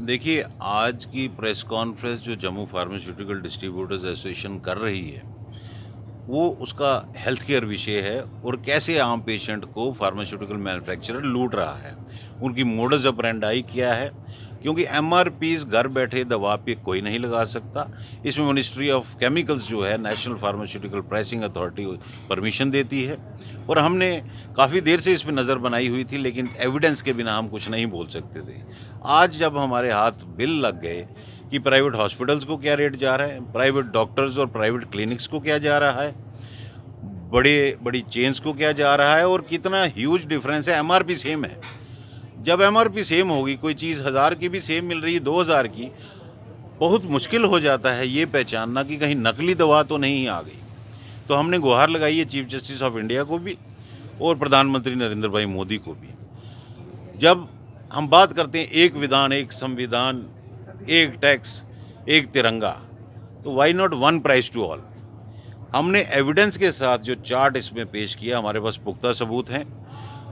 देखिए, आज की प्रेस कॉन्फ्रेंस जो जम्मू फार्मास्यूटिकल डिस्ट्रीब्यूटर्स एसोसिएशन कर रही है, वो उसका हेल्थ केयर विषय है और कैसे आम पेशेंट को फार्मास्यूटिकल मैन्युफैक्चरर लूट रहा है। उनकी मोडस ऑपरेंडाई क्या है, क्योंकि एमआरपीज़ घर बैठे दवा पे कोई नहीं लगा सकता। इसमें मिनिस्ट्री ऑफ केमिकल्स जो है, national pharmaceutical pricing authority, permission देती है और हमने काफ़ी देर से इस पे नज़र बनाई हुई थी, लेकिन एविडेंस के बिना हम कुछ नहीं बोल सकते थे। आज जब हमारे हाथ बिल लग गए कि प्राइवेट हॉस्पिटल्स को क्या रेट जा रहा है, प्राइवेट डॉक्टर्स और प्राइवेट क्लिनिक्स को क्या जा रहा है, बड़े बड़ी चेन्स को क्या जा रहा है और कितना ह्यूज डिफरेंस है। एमआरपी सेम है। जब एमआरपी सेम होगी, कोई चीज़ 1000 की भी सेम मिल रही है 2000 की, बहुत मुश्किल हो जाता है ये पहचानना कि कहीं नकली दवा तो नहीं आ गई। तो हमने गुहार लगाई है चीफ जस्टिस ऑफ इंडिया को भी और प्रधानमंत्री नरेंद्र भाई मोदी को भी। जब हम बात करते हैं एक विधान, एक संविधान, एक टैक्स, एक तिरंगा, तो why not one price to all. हमने एविडेंस के साथ जो चार्ट इसमें पेश किया, हमारे पास पुख्ता सबूत हैं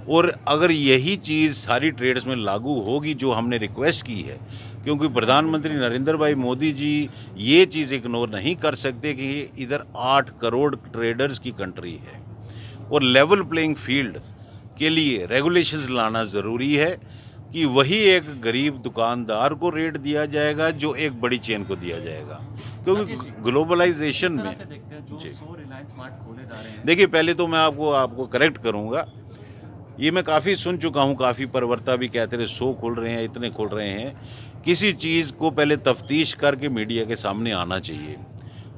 और अगर यही चीज़ सारी ट्रेड्स में लागू होगी जो हमने रिक्वेस्ट की है, क्योंकि प्रधानमंत्री नरेंद्र भाई मोदी जी ये चीज़ इग्नोर नहीं कर सकते कि इधर 8 करोड़ ट्रेडर्स की कंट्री है और लेवल प्लेइंग फील्ड के लिए रेगुलेशंस लाना ज़रूरी है कि वही एक गरीब दुकानदार को रेट दिया जाएगा जो एक बड़ी चेन को दिया जाएगा, क्योंकि ग्लोबलाइजेशन में जी। देखिए, पहले तो मैं आपको करेक्ट करूंगा, ये मैं काफ़ी सुन चुका हूँ, काफ़ी प्रवक्ता भी कहते रहे 100 खुल रहे हैं, इतने खुल रहे हैं। किसी चीज़ को पहले तफ्तीश करके मीडिया के सामने आना चाहिए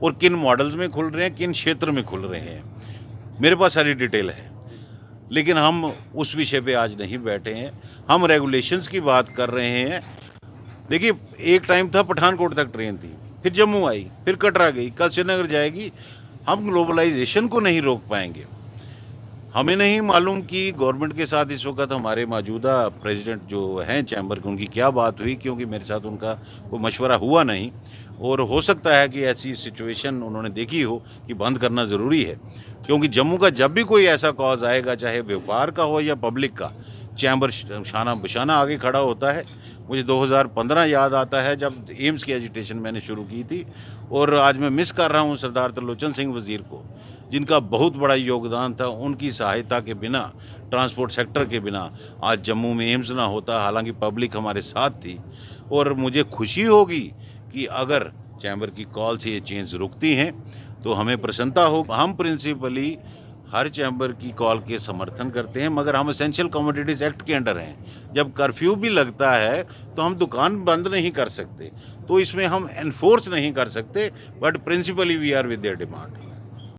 और किन मॉडल्स में खुल रहे हैं, किन क्षेत्र में खुल रहे हैं, मेरे पास सारी डिटेल है। लेकिन हम उस विषय पे आज नहीं बैठे हैं, हम रेगुलेशंस की बात कर रहे हैं। देखिए, एक टाइम था पठानकोट तक ट्रेन थी, फिर जम्मू आई, फिर कटरा गई, कल श्रीनगर जाएगी। हम ग्लोबलाइजेशन को नहीं रोक पाएंगे। हमें नहीं मालूम कि गवर्नमेंट के साथ इस वक्त हमारे मौजूदा प्रेसिडेंट जो हैं चैम्बर के, उनकी क्या बात हुई, क्योंकि मेरे साथ उनका कोई मशवरा हुआ नहीं और हो सकता है कि ऐसी सिचुएशन उन्होंने देखी हो कि बंद करना ज़रूरी है, क्योंकि जम्मू का जब भी कोई ऐसा कॉज आएगा, चाहे व्यापार का हो या पब्लिक का, चैम्बर शाना बशाना आगे खड़ा होता है। मुझे 2015 याद आता है जब एम्स की एजिटेशन मैंने शुरू की थी और आज मैं मिस कर रहा हूँ सरदार त्रिलोचन सिंह वज़ीर को, जिनका बहुत बड़ा योगदान था। उनकी सहायता के बिना, ट्रांसपोर्ट सेक्टर के बिना आज जम्मू में एम्स ना होता, हालांकि पब्लिक हमारे साथ थी। और मुझे खुशी होगी कि अगर चैम्बर की कॉल से ये चेंज रुकती हैं तो हमें प्रसन्नता हो। हम प्रिंसिपली हर चैम्बर की कॉल के समर्थन करते हैं, मगर हम एसेंशियल कमोडिटीज़ एक्ट के अंडर हैं। जब कर्फ्यू भी लगता है तो हम दुकान बंद नहीं कर सकते, तो इसमें हम एनफोर्स नहीं कर सकते, but principally we are with their demand.